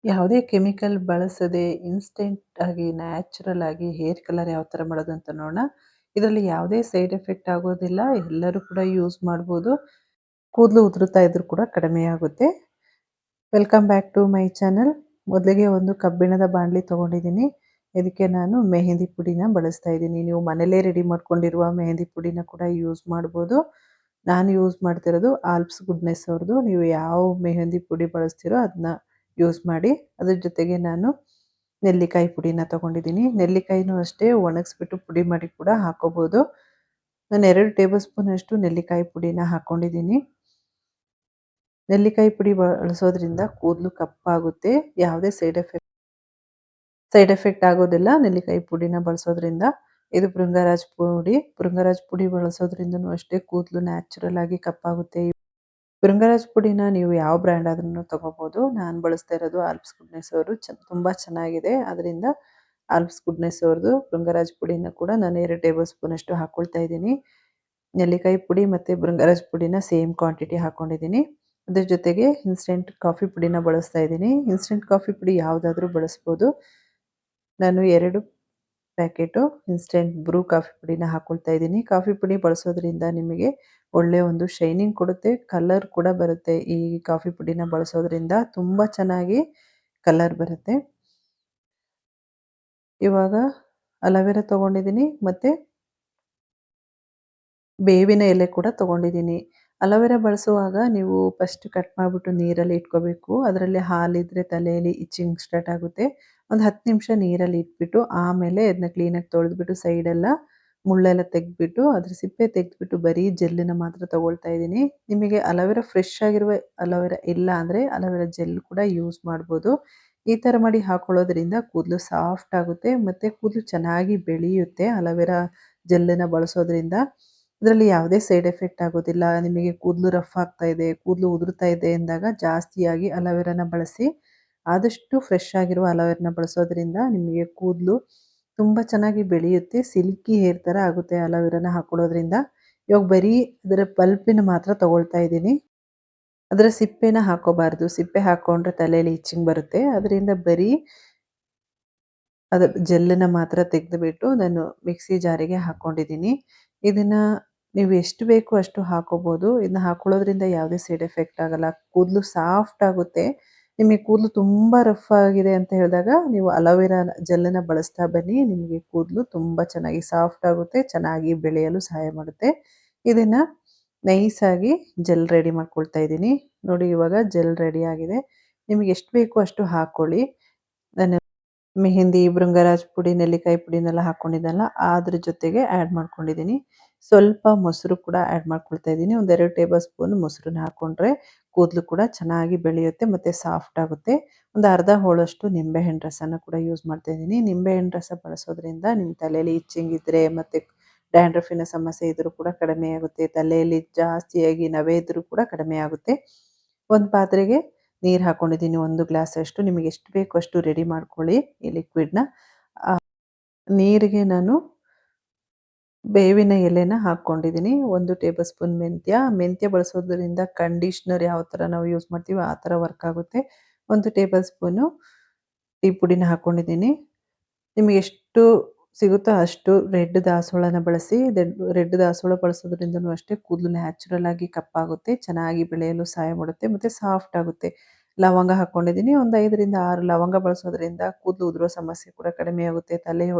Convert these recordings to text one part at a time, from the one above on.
ಯಾವುದೇ ಕೆಮಿಕಲ್ ಬಳಸದೆ ಇನ್‌ಸ್ಟಂಟ್ ಆಗಿ ನ್ಯಾಚುರಲ್ ಆಗಿ ಹೇರ್ ಕಲರ್ ಯಾವ ಥರ ಮಾಡೋದು ಅಂತ ನೋಡೋಣ. ಇದರಲ್ಲಿ ಯಾವುದೇ ಸೈಡ್ ಎಫೆಕ್ಟ್ ಆಗೋದಿಲ್ಲ. ಎಲ್ಲರೂ ಕೂಡ ಯೂಸ್ ಮಾಡ್ಬೋದು. ಕೂದಲು ಉದುರುತ್ತಾ ಇದ್ರೂ ಕೂಡ ಕಡಿಮೆ ಆಗುತ್ತೆ. Welcome back to my channel. ಮೊದಲಿಗೆ ಒಂದು ಕಬ್ಬಿಣದ ಬಾಣಲಿ ತಗೊಂಡಿದ್ದೀನಿ. ಇದಕ್ಕೆ ನಾನು ಮೆಹಂದಿ ಪುಡಿನ ಬಳಸ್ತಾ ಇದ್ದೀನಿ. ನೀವು ಮನೇಲೇ ರೆಡಿ ಮಾಡ್ಕೊಂಡಿರುವ ಮೆಹಂದಿ ಪುಡಿನ ಕೂಡ ಯೂಸ್ ಮಾಡ್ಬೋದು. ನಾನು ಯೂಸ್ ಮಾಡ್ತಿರೋದು ಆಲ್ಪ್ಸ್ ಗುಡ್ನೆಸ್ ಅವ್ರದ್ದು. ನೀವು ಯಾವ ಮೆಹಂದಿ ಪುಡಿ ಬಳಸ್ತೀರೋ ಅದನ್ನ ಯೂಸ್ ಮಾಡಿ. ಅದ್ರ ಜೊತೆಗೆ ನಾನು ನೆಲ್ಲಿಕಾಯಿ ಪುಡಿನ ತಗೊಂಡಿದ್ದೀನಿ. ನೆಲ್ಲಿಕಾಯಿನೂ ಅಷ್ಟೇ ಒಣಗಿಸ್ಬಿಟ್ಟು ಪುಡಿ ಮಾಡಿ ಕೂಡ ಹಾಕೋಬೋದು. ನಾನು 2 ಟೇಬಲ್ ಸ್ಪೂನ್ ಅಷ್ಟು ನೆಲ್ಲಿಕಾಯಿ ಪುಡಿನ ಹಾಕೊಂಡಿದ್ದೀನಿ. ನೆಲ್ಲಿಕಾಯಿ ಪುಡಿ ಬಳಸೋದ್ರಿಂದ ಕೂದಲು ಕಪ್ಪಾಗುತ್ತೆ. ಯಾವುದೇ ಸೈಡ್ ಎಫೆಕ್ಟ್ ಆಗೋದಿಲ್ಲ ನೆಲ್ಲಿಕಾಯಿ ಪುಡಿನ ಬಳಸೋದ್ರಿಂದ. ಇದು ಭೃಂಗರಾಜ್ ಪುಡಿ. ಭೃಂಗರಾಜ್ ಪುಡಿ ಬಳಸೋದ್ರಿಂದನೂ ಅಷ್ಟೇ ಕೂದಲು ನ್ಯಾಚುರಲ್ ಆಗಿ ಕಪ್ಪಾಗುತ್ತೆ. ಭೃಂಗರಾಜ್ ಪುಡಿನ ನೀವು ಯಾವ ಬ್ರ್ಯಾಂಡ್ ಆದ್ರೂ ತಗೋಬೋದು. ನಾನು ಬಳಸ್ತಾ ಇರೋದು ಆಲ್ಪ್ಸ್ ಗುಡ್ನೆಸ್ ಅವರು ತುಂಬ ಚೆನ್ನಾಗಿದೆ. ಅದರಿಂದ ಆಲ್ಪ್ಸ್ ಗುಡ್ನೆಸ್ ಅವ್ರದ್ದು ಭೃಂಗರಾಜ್ ಪುಡಿನ ಕೂಡ ನಾನು 2 ಟೇಬಲ್ ಸ್ಪೂನ್ ಅಷ್ಟು ಹಾಕ್ಕೊಳ್ತಾ ಇದ್ದೀನಿ. ನೆಲ್ಲಿಕಾಯಿ ಪುಡಿ ಮತ್ತು ಭೃಂಗರಾಜ್ ಪುಡಿನ ಸೇಮ್ ಕ್ವಾಂಟಿಟಿ ಹಾಕ್ಕೊಂಡಿದ್ದೀನಿ. ಅದ್ರ ಜೊತೆಗೆ ಇನ್ಸ್ಟೆಂಟ್ ಕಾಫಿ ಪುಡಿನ ಬಳಸ್ತಾ ಇದ್ದೀನಿ. ಇನ್ಸ್ಟೆಂಟ್ ಕಾಫಿ ಪುಡಿ ಯಾವುದಾದ್ರೂ ಬಳಸ್ಬೋದು. ನಾನು 2 ಪ್ಯಾಕೆಟು ಇನ್ಸ್ಟೆಂಟ್ ಬ್ರೂ ಕಾಫಿ ಪುಡಿನ ಹಾಕ್ಕೊಳ್ತಾ ಇದ್ದೀನಿ. ಕಾಫಿ ಪುಡಿ ಬಳಸೋದ್ರಿಂದ ನಿಮಗೆ ಒಳ್ಳೆಯ ಒಂದು ಶೈನಿಂಗ್ ಕೊಡುತ್ತೆ, ಕಲರ್ ಕೂಡ ಬರುತ್ತೆ. ಈ ಕಾಫಿ ಪುಡಿನ ಬಳಸೋದ್ರಿಂದ ತುಂಬ ಚೆನ್ನಾಗಿ ಕಲರ್ ಬರುತ್ತೆ. ಇವಾಗ ಅಲೋವೆರಾ ತೊಗೊಂಡಿದ್ದೀನಿ ಮತ್ತು ಬೇವಿನ ಎಲೆ ಕೂಡ ತೊಗೊಂಡಿದ್ದೀನಿ. ಅಲೋವೆರಾ ಬಳಸುವಾಗ ನೀವು ಫಸ್ಟ್ ಕಟ್ ಮಾಡಿಬಿಟ್ಟು ನೀರಲ್ಲಿ ಇಟ್ಕೋಬೇಕು. ಅದರಲ್ಲಿ ಹಾಲಿದ್ರೆ ತಲೆಯಲ್ಲಿ ಇಚ್ಚಿಂಗ್ ಸ್ಟಾರ್ಟ್ ಆಗುತ್ತೆ. ಒಂದು 10 ನಿಮಿಷ ನೀರಲ್ಲಿ ಇಟ್ಬಿಟ್ಟು ಆಮೇಲೆ ಅದನ್ನ ಕ್ಲೀನಾಗಿ ತೊಳೆದ್ಬಿಟ್ಟು ಸೈಡೆಲ್ಲ ಮುಳ್ಳೆಲ್ಲ ತೆಗೆದ್ಬಿಟ್ಟು ಅದ್ರ ಸಿಪ್ಪೆ ತೆಗೆದ್ಬಿಟ್ಟು ಬರೀ ಜೆಲ್ಲನ್ನ ಮಾತ್ರ ತೊಗೊಳ್ತಾ ಇದ್ದೀನಿ. ನಿಮಗೆ ಅಲೋವೆರಾ ಫ್ರೆಶ್ ಆಗಿರುವ ಅಲೋವೆರಾ ಇಲ್ಲ ಅಂದರೆ ಅಲೋವೆರಾ ಜೆಲ್ ಕೂಡ ಯೂಸ್ ಮಾಡ್ಬೋದು. ಈ ಥರ ಮಾಡಿ ಹಾಕೊಳ್ಳೋದ್ರಿಂದ ಕೂದಲು ಸಾಫ್ಟ್ ಆಗುತ್ತೆ ಮತ್ತು ಕೂದಲು ಚೆನ್ನಾಗಿ ಬೆಳೆಯುತ್ತೆ. ಅಲೋವೆರಾ ಜೆಲ್ಲನ್ನು ಬಳಸೋದ್ರಿಂದ ಇದರಲ್ಲಿ ಯಾವುದೇ ಸೈಡ್ ಎಫೆಕ್ಟ್ ಆಗೋದಿಲ್ಲ. ನಿಮಗೆ ಕೂದಲು ರಫ್ ಆಗ್ತಾ ಇದೆ, ಕೂದಲು ಉದುರ್ತಾ ಇದೆ ಎಂದಾಗ ಜಾಸ್ತಿಯಾಗಿ ಅಲೋವೆರಾನ ಬಳಸಿ. ಆದಷ್ಟು ಫ್ರೆಶ್ ಆಗಿರುವ ಅಲೋವೆರಾನ ಬಳಸೋದ್ರಿಂದ ನಿಮಗೆ ಕೂದಲು ತುಂಬ ಚೆನ್ನಾಗಿ ಬೆಳೆಯುತ್ತೆ. ಸಿಲ್ಕಿ ಹೇರ್ ಥರ ಆಗುತ್ತೆ ಅಲೋವೆರಾನ ಹಾಕೊಳ್ಳೋದ್ರಿಂದ. ಇವಾಗ ಬರೀ ಅದರ ಪಲ್ಪಿನ ಮಾತ್ರ ತಗೊಳ್ತಾ ಇದ್ದೀನಿ. ಅದರ ಸಿಪ್ಪೆನ ಹಾಕೋಬಾರ್ದು. ಸಿಪ್ಪೆ ಹಾಕ್ಕೊಂಡ್ರೆ ತಲೆಯಲ್ಲಿ ಇಚ್ಚಿಂಗ್ ಬರುತ್ತೆ. ಅದರಿಂದ ಬರೀ ಅದರ ಜೆಲ್ಲನ್ನ ಮಾತ್ರ ತೆಗೆದುಬಿಟ್ಟು ನಾನು ಮಿಕ್ಸಿ ಜಾರಿಗೆ ಹಾಕ್ಕೊಂಡಿದ್ದೀನಿ. ಇದನ್ನು ನೀವು ಎಷ್ಟು ಬೇಕೋ ಅಷ್ಟು ಹಾಕೋಬೋದು. ಇದನ್ನ ಹಾಕೊಳ್ಳೋದ್ರಿಂದ ಯಾವುದೇ ಸೈಡ್ ಎಫೆಕ್ಟ್ ಆಗಲ್ಲ. ಕೂದಲು ಸಾಫ್ಟ್ ಆಗುತ್ತೆ. ನಿಮಗೆ ಕೂದಲು ತುಂಬ ರಫ್ ಆಗಿದೆ ಅಂತ ಹೇಳಿದಾಗ ನೀವು ಅಲೋವೆರಾ ಜೆಲ್ಲನ್ನು ಬಳಸ್ತಾ ಬನ್ನಿ. ನಿಮಗೆ ಕೂದಲು ತುಂಬ ಚೆನ್ನಾಗಿ ಸಾಫ್ಟ್ ಆಗುತ್ತೆ, ಚೆನ್ನಾಗಿ ಬೆಳೆಯಲು ಸಹಾಯ ಮಾಡುತ್ತೆ. ಇದನ್ನು ನೈಸಾಗಿ ಜೆಲ್ ರೆಡಿ ಮಾಡ್ಕೊಳ್ತಾ ಇದ್ದೀನಿ. ನೋಡಿ ಇವಾಗ ಜೆಲ್ ರೆಡಿ ಆಗಿದೆ. ನಿಮಗೆ ಎಷ್ಟು ಬೇಕೋ ಅಷ್ಟು ಹಾಕ್ಕೊಳ್ಳಿ. ನಾನು ಮೆಹಂದಿ, ಭೃಂಗರಾಜ್ ಪುಡಿ, ನೆಲ್ಲಿಕಾಯಿ ಪುಡಿನೆಲ್ಲ ಹಾಕ್ಕೊಂಡಿದ್ದೆನಲ್ಲ ಅದ್ರ ಜೊತೆಗೆ ಆ್ಯಡ್ ಮಾಡ್ಕೊಂಡಿದ್ದೀನಿ. ಸ್ವಲ್ಪ ಮೊಸರು ಕೂಡ ಆ್ಯಡ್ ಮಾಡ್ಕೊಳ್ತಾ ಇದ್ದೀನಿ. ಒಂದು 2 ಟೇಬಲ್ ಸ್ಪೂನ್ ಮೊಸರನ್ನ ಹಾಕ್ಕೊಂಡ್ರೆ ಕೂದಲು ಕೂಡ ಚೆನ್ನಾಗಿ ಬೆಳೆಯುತ್ತೆ ಮತ್ತು ಸಾಫ್ಟ್ ಆಗುತ್ತೆ. ಒಂದು ಅರ್ಧ ಹೋಳಷ್ಟು ನಿಂಬೆಹಣ್ಣು ರಸನ ಕೂಡ ಯೂಸ್ ಮಾಡ್ತಾ ಇದ್ದೀನಿ. ನಿಂಬೆಹಣ್ಣು ರಸ ಬಳಸೋದ್ರಿಂದ ನಿಮ್ಮ ತಲೆಯಲ್ಲಿ ಇಚ್ಚಿಂಗ್ ಇದ್ದರೆ ಮತ್ತು ಡ್ಯಾಂಡ್ರಫಿನ ಸಮಸ್ಯೆ ಇದ್ದರೂ ಕೂಡ ಕಡಿಮೆ ಆಗುತ್ತೆ. ತಲೆಯಲ್ಲಿ ಜಾಸ್ತಿಯಾಗಿ ನವೆ ಇದ್ದರೂ ಕೂಡ ಕಡಿಮೆ ಆಗುತ್ತೆ. ಒಂದು ಪಾತ್ರೆಗೆ ನೀರು ಹಾಕ್ಕೊಂಡಿದ್ದೀನಿ 1 ಗ್ಲಾಸಷ್ಟು. ನಿಮಗೆ ಎಷ್ಟು ಬೇಕೋ ಅಷ್ಟು ರೆಡಿ ಮಾಡ್ಕೊಳ್ಳಿ ಈ ಲಿಕ್ವಿಡ್ನ. ನೀರಿಗೆ ನಾನು ಬೇವಿನ ಎಲೆನ ಹಾಕ್ಕೊಂಡಿದ್ದೀನಿ. 1 ಟೇಬಲ್ ಸ್ಪೂನ್ ಮೆಂತ್ಯ ಬಳಸೋದ್ರಿಂದ ಕಂಡೀಷ್ನರ್ ಯಾವ ಥರ ನಾವು ಯೂಸ್ ಮಾಡ್ತೀವಿ ಆ ಥರ ವರ್ಕ್ ಆಗುತ್ತೆ. 1 ಟೇಬಲ್ ಸ್ಪೂನು ಟೀ ಪುಡಿನ ಹಾಕ್ಕೊಂಡಿದ್ದೀನಿ. ನಿಮಗೆ ಎಷ್ಟು ಸಿಗುತ್ತೋ ಅಷ್ಟು ರೆಡ್ ದಾಸವಾಳನ ಬಳಸಿ. ರೆಡ್ ದಾಸವಾಳ ಬಳಸೋದ್ರಿಂದನೂ ಅಷ್ಟೇ ಕೂದಲು ನ್ಯಾಚುರಲ್ ಆಗಿ ಕಪ್ಪಾಗುತ್ತೆ, ಚೆನ್ನಾಗಿ ಬೆಳೆಯಲು ಸಹಾಯ ಮಾಡುತ್ತೆ ಮತ್ತು ಸಾಫ್ಟ್ ಆಗುತ್ತೆ. ಲವಂಗ ಹಾಕ್ಕೊಂಡಿದ್ದೀನಿ. ಒಂದು 5ರಿಂದ 6 ಲವಂಗ ಬಳಸೋದ್ರಿಂದ ಕೂದಲು ಉದುರೋ ಸಮಸ್ಯೆ ಕೂಡ ಕಡಿಮೆ ಆಗುತ್ತೆ.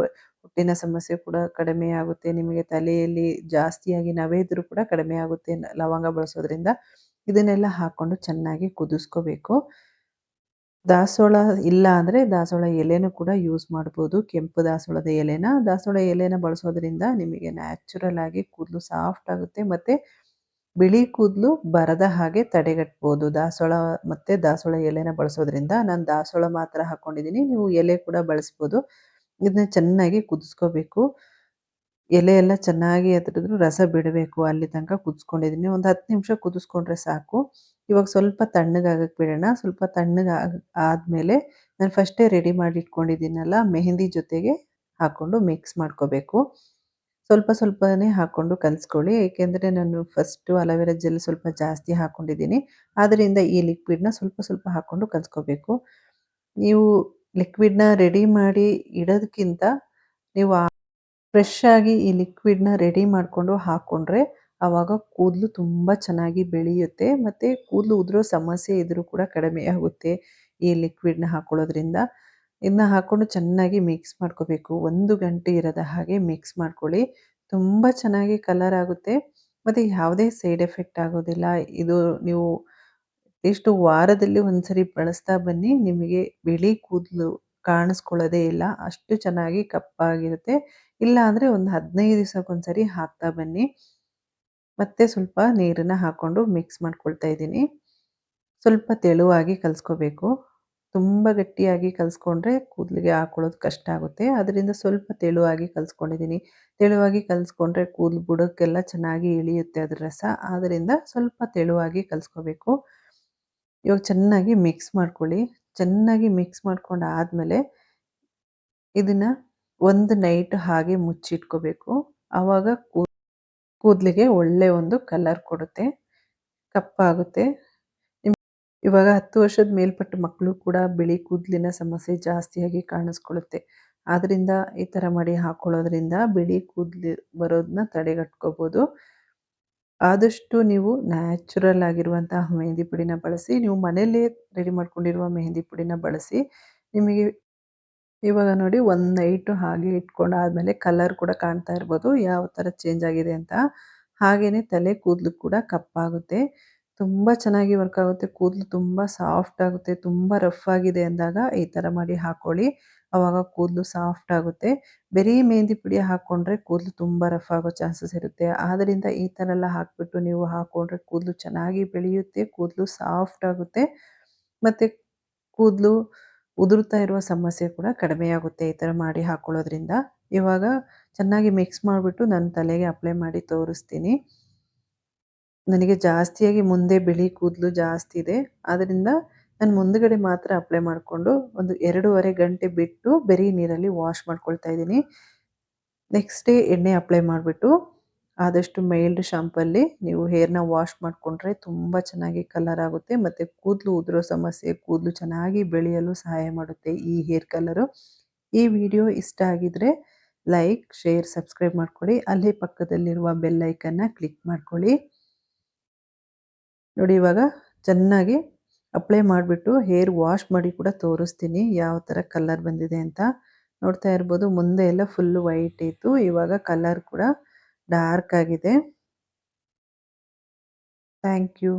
ಹುಟ್ಟಿನ ಸಮಸ್ಯೆ ಕೂಡ ಕಡಿಮೆ ಆಗುತ್ತೆ. ನಿಮಗೆ ತಲೆಯಲ್ಲಿ ಜಾಸ್ತಿಯಾಗಿ ನವೆ ಇದ್ದರೂ ಕೂಡ ಕಡಿಮೆ ಆಗುತ್ತೆ ಲವಂಗ ಬಳಸೋದ್ರಿಂದ. ಇದನ್ನೆಲ್ಲ ಹಾಕ್ಕೊಂಡು ಚೆನ್ನಾಗಿ ಕುದಿಸ್ಕೋಬೇಕು. ದಾಸವಾಳ ಇಲ್ಲ ಅಂದರೆ ದಾಸವಾಳ ಎಲೆನೂ ಕೂಡ ಯೂಸ್ ಮಾಡ್ಬೋದು. ಕೆಂಪು ದಾಸವಾಳ ಎಲೆನ ಬಳಸೋದ್ರಿಂದ ನಿಮಗೆ ನ್ಯಾಚುರಲ್ ಆಗಿ ಕೂದಲು ಸಾಫ್ಟ್ ಆಗುತ್ತೆ ಮತ್ತು ಬಿಳಿ ಕೂದಲು ಬರದ ಹಾಗೆ ತಡೆಗಟ್ಬೋದು ದಾಸವಾಳ ಎಲೆನ ಬಳಸೋದ್ರಿಂದ. ನಾನು ದಾಸವಾಳ ಮಾತ್ರ ಹಾಕ್ಕೊಂಡಿದ್ದೀನಿ. ನೀವು ಎಲೆ ಕೂಡ ಬಳಸ್ಬೋದು. ಇದನ್ನ ಚೆನ್ನಾಗಿ ಕುದಿಸ್ಕೋಬೇಕು. ಎಲೆ ಎಲ್ಲ ಚೆನ್ನಾಗಿ ಅದ್ರದ್ದು ರಸ ಬಿಡಬೇಕು. ಅಲ್ಲಿ ತನಕ ಕುದಿಸ್ಕೊಂಡಿದ್ದೀನಿ. ಒಂದು 10 ನಿಮಿಷ ಕುದಿಸ್ಕೊಂಡ್ರೆ ಸಾಕು. ಇವಾಗ ಸ್ವಲ್ಪ ತಣ್ಣಗಾಗಕ್ಕೆ ಬಿಡೋಣ. ಸ್ವಲ್ಪ ಆದಮೇಲೆ ನಾನು ಫಸ್ಟೇ ರೆಡಿ ಮಾಡಿ ಇಟ್ಕೊಂಡಿದ್ದೀನಲ್ಲ ಮೆಹಂದಿ ಜೊತೆಗೆ ಹಾಕ್ಕೊಂಡು ಮಿಕ್ಸ್ ಮಾಡ್ಕೋಬೇಕು. ಸ್ವಲ್ಪ ಸ್ವಲ್ಪನೇ ಹಾಕ್ಕೊಂಡು ಕಲಿಸ್ಕೊಳ್ಳಿ. ಏಕೆಂದರೆ ನಾನು ಫಸ್ಟು ಅಲೋವೆರಾ ಜೆಲ್ ಸ್ವಲ್ಪ ಜಾಸ್ತಿ ಹಾಕ್ಕೊಂಡಿದ್ದೀನಿ. ಆದ್ದರಿಂದ ಈ ಲಿಕ್ವಿಡ್ನ ಸ್ವಲ್ಪ ಸ್ವಲ್ಪ ಹಾಕ್ಕೊಂಡು ಕಲಿಸ್ಕೋಬೇಕು. ನೀವು ಲಿಕ್ವಿಡ್‌ನ ರೆಡಿ ಮಾಡಿ ಇಡೋದಕ್ಕಿಂತ ನೀವು ಫ್ರೆಶ್ ಆಗಿ ಈ ಲಿಕ್ವಿಡ್‌ನ ರೆಡಿ ಮಾಡ್ಕೊಂಡು ಹಾಕ್ಕೊಂಡ್ರೆ, ಆವಾಗ ಕೂದಲು ತುಂಬ ಚೆನ್ನಾಗಿ ಬೆಳೆಯುತ್ತೆ. ಮತ್ತೆ ಕೂದಲು ಉದುರೋ ಸಮಸ್ಯೆ ಇದ್ರೂ ಕೂಡ ಕಡಿಮೆಯಾಗುತ್ತೆ ಈ ಲಿಕ್ವಿಡ್‌ನ ಹಾಕೊಳ್ಳೋದ್ರಿಂದ. ಇದನ್ನ ಹಾಕ್ಕೊಂಡು ಚೆನ್ನಾಗಿ ಮಿಕ್ಸ್ ಮಾಡ್ಕೋಬೇಕು. 1 ಗಂಟೆ ಇರದ ಹಾಗೆ ಮಿಕ್ಸ್ ಮಾಡ್ಕೊಳ್ಳಿ. ತುಂಬ ಚೆನ್ನಾಗಿ ಕಲರ್ ಆಗುತ್ತೆ. ಮತ್ತೆ ಯಾವುದೇ ಸೈಡ್ ಎಫೆಕ್ಟ್ ಆಗೋದಿಲ್ಲ. ಇದು ನೀವು ಎಷ್ಟು ವಾರದಲ್ಲಿ ಒಂದ್ಸರಿ ಬಳಸ್ತಾ ಬನ್ನಿ. ನಿಮಗೆ ಬಿಳಿ ಕೂದಲು ಕಾಣಿಸ್ಕೊಳ್ಳೋದೇ ಇಲ್ಲ. ಅಷ್ಟು ಚೆನ್ನಾಗಿ ಕಪ್ಪಾಗಿರುತ್ತೆ. ಇಲ್ಲ ಅಂದ್ರೆ ಒಂದು 15 ದಿವಸಕ್ಕೊಂದ್ಸರಿ ಹಾಕ್ತಾ ಬನ್ನಿ. ಮತ್ತೆ ಸ್ವಲ್ಪ ನೀರನ್ನ ಹಾಕ್ಕೊಂಡು ಮಿಕ್ಸ್ ಮಾಡ್ಕೊಳ್ತಾ ಇದ್ದೀನಿ. ಸ್ವಲ್ಪ ತೆಳುವಾಗಿ ಕಲ್ಸ್ಕೋಬೇಕು. ತುಂಬ ಗಟ್ಟಿಯಾಗಿ ಕಲ್ಸ್ಕೊಂಡ್ರೆ ಕೂದಲಿಗೆ ಹಾಕೊಳ್ಳೋದು ಕಷ್ಟ ಆಗುತ್ತೆ. ಅದರಿಂದ ಸ್ವಲ್ಪ ತೆಳುವಾಗಿ ಕಲ್ಸ್ಕೊಂಡಿದ್ದೀನಿ. ತೆಳುವಾಗಿ ಕಲ್ಸ್ಕೊಂಡ್ರೆ ಕೂದಲು ಬುಡಕ್ಕೆಲ್ಲ ಚೆನ್ನಾಗಿ ಇಳಿಯುತ್ತೆ ಅದ್ರ ರಸ. ಆದ್ದರಿಂದ ಸ್ವಲ್ಪ ತೆಳುವಾಗಿ ಕಲ್ಸ್ಕೋಬೇಕು. ಇವಾಗ ಚೆನ್ನಾಗಿ ಮಿಕ್ಸ್ ಮಾಡ್ಕೊಳ್ಳಿ. ಚೆನ್ನಾಗಿ ಮಿಕ್ಸ್ ಮಾಡ್ಕೊಂಡಾದ್ಮೇಲೆ ಇದನ್ನ ಒಂದು ನೈಟ್ ಹಾಗೆ ಮುಚ್ಚಿಟ್ಕೋಬೇಕು. ಆವಾಗ ಕೂದಲಿಗೆ ಒಳ್ಳೆ ಒಂದು ಕಲರ್ ಕೊಡುತ್ತೆ. ಕಪ್ಪಾಗುತ್ತೆ. ಇವಾಗ 10 ವರ್ಷದ ಮೇಲ್ಪಟ್ಟ ಮಕ್ಕಳು ಕೂಡ ಬಿಳಿ ಕೂದಲಿನ ಸಮಸ್ಯೆ ಜಾಸ್ತಿಯಾಗಿ ಕಾಣಿಸ್ಕೊಳ್ಳುತ್ತೆ. ಆದ್ರಿಂದ ಈ ಥರ ಮಾಡಿ ಹಾಕೊಳ್ಳೋದ್ರಿಂದ ಬಿಳಿ ಕೂದಲು ಬರೋದನ್ನ ತಡೆಗಟ್ಕೋಬೋದು. ಆದಷ್ಟು ನೀವು ನ್ಯಾಚುರಲ್ ಆಗಿರುವಂತಹ ಮೆಹಂದಿ ಪುಡಿನ ಬಳಸಿ. ನೀವು ಮನೆಯಲ್ಲೇ ರೆಡಿ ಮಾಡ್ಕೊಂಡಿರುವ ಮೆಹಂದಿ ಪುಡಿನ ಬಳಸಿ. ನಿಮಗೆ ಇವಾಗ ನೋಡಿ ಒಂದು ನೈಟು ಹಾಗೆ ಇಟ್ಕೊಂಡಾದ್ಮೇಲೆ ಕಲರ್ ಕೂಡ ಕಾಣ್ತಾ ಇರ್ಬೋದು ಯಾವ ಥರ ಚೇಂಜ್ ಆಗಿದೆ ಅಂತ. ಹಾಗೇನೆ ತಲೆ ಕೂದಲು ಕೂಡ ಕಪ್ಪಾಗುತ್ತೆ. ತುಂಬ ಚೆನ್ನಾಗಿ ವರ್ಕ್ ಆಗುತ್ತೆ. ಕೂದಲು ತುಂಬ ಸಾಫ್ಟ್ ಆಗುತ್ತೆ. ತುಂಬ ರಫ್ ಆಗಿದೆ ಅಂದಾಗ ಈ ಥರ ಮಾಡಿ ಹಾಕ್ಕೊಳ್ಳಿ. ಆವಾಗ ಕೂದಲು ಸಾಫ್ಟ್ ಆಗುತ್ತೆ. ಬರೀ ಮೆಹಂದಿ ಪುಡಿ ಹಾಕ್ಕೊಂಡ್ರೆ ಕೂದಲು ತುಂಬ ರಫ್ ಆಗೋ ಚಾನ್ಸಸ್ ಇರುತ್ತೆ. ಆದ್ದರಿಂದ ಈ ಥರ ಎಲ್ಲ ಹಾಕ್ಬಿಟ್ಟು ನೀವು ಹಾಕ್ಕೊಂಡ್ರೆ ಕೂದಲು ಚೆನ್ನಾಗಿ ಬೆಳೆಯುತ್ತೆ. ಕೂದಲು ಸಾಫ್ಟ್ ಆಗುತ್ತೆ. ಮತ್ತೆ ಕೂದಲು ಉದುರುತ್ತಾ ಇರುವ ಸಮಸ್ಯೆ ಕೂಡ ಕಡಿಮೆಯಾಗುತ್ತೆ ಈ ಥರ ಮಾಡಿ ಹಾಕ್ಕೊಳ್ಳೋದ್ರಿಂದ. ಇವಾಗ ಚೆನ್ನಾಗಿ ಮಿಕ್ಸ್ ಮಾಡಿಬಿಟ್ಟು ನಾನು ತಲೆಗೆ ಅಪ್ಲೈ ಮಾಡಿ ತೋರಿಸ್ತೀನಿ. ನನಗೆ ಜಾಸ್ತಿಯಾಗಿ ಮುಂದೆ ಬಿಳಿ ಕೂದಲು ಜಾಸ್ತಿ ಇದೆ. ಆದ್ದರಿಂದ ನಾನು ಮುಂದುಗಡೆ ಮಾತ್ರ ಅಪ್ಲೈ ಮಾಡಿಕೊಂಡು ಒಂದು 2.5 ಗಂಟೆ ಬಿಟ್ಟು ಬರೀ ನೀರಲ್ಲಿ ವಾಶ್ ಮಾಡ್ಕೊಳ್ತಾ ಇದ್ದೀನಿ. ನೆಕ್ಸ್ಟ್ ಡೇ ಎಣ್ಣೆ ಅಪ್ಲೈ ಮಾಡಿಬಿಟ್ಟು ಆದಷ್ಟು ಮೈಲ್ಡ್ ಶಾಂಪಲ್ಲಿ ನೀವು ಹೇರ್‌ನ ವಾಶ್ ಮಾಡಿಕೊಂಡ್ರೆ ತುಂಬ ಚೆನ್ನಾಗಿ ಕಲರ್ ಆಗುತ್ತೆ. ಮತ್ತು ಕೂದಲು ಉದುರೋ ಸಮಸ್ಯೆ, ಕೂದಲು ಚೆನ್ನಾಗಿ ಬೆಳೆಯಲು ಸಹಾಯ ಮಾಡುತ್ತೆ ಈ ಹೇರ್ ಕಲರು. ಈ ವಿಡಿಯೋ ಇಷ್ಟ ಆಗಿದ್ರೆ ಲೈಕ್, ಶೇರ್, ಸಬ್ಸ್ಕ್ರೈಬ್ ಮಾಡ್ಕೊಳ್ಳಿ. ಅಲ್ಲೇ ಪಕ್ಕದಲ್ಲಿರುವ ಬೆಲ್ ಐಕನ್ನ ಕ್ಲಿಕ್ ಮಾಡ್ಕೊಳ್ಳಿ. ನೋಡಿ ಇವಾಗ ಚೆನ್ನಾಗಿ ಅಪ್ಲೈ ಮಾಡಿಬಿಟ್ಟು ಹೇರ್ ವಾಶ್ ಮಾಡಿ ಕೂಡ ತೋರಿಸ್ತೀನಿ ಯಾವ ಥರ ಕಲರ್ ಬಂದಿದೆ ಅಂತ. ನೋಡ್ತಾ ಇರ್ಬೋದು ಮುಂದೆ ಎಲ್ಲ ಫುಲ್ ವೈಟ್ ಇತ್ತು. ಇವಾಗ ಕಲರ್ ಕೂಡ ಡಾರ್ಕ್ ಆಗಿದೆ. Thank you.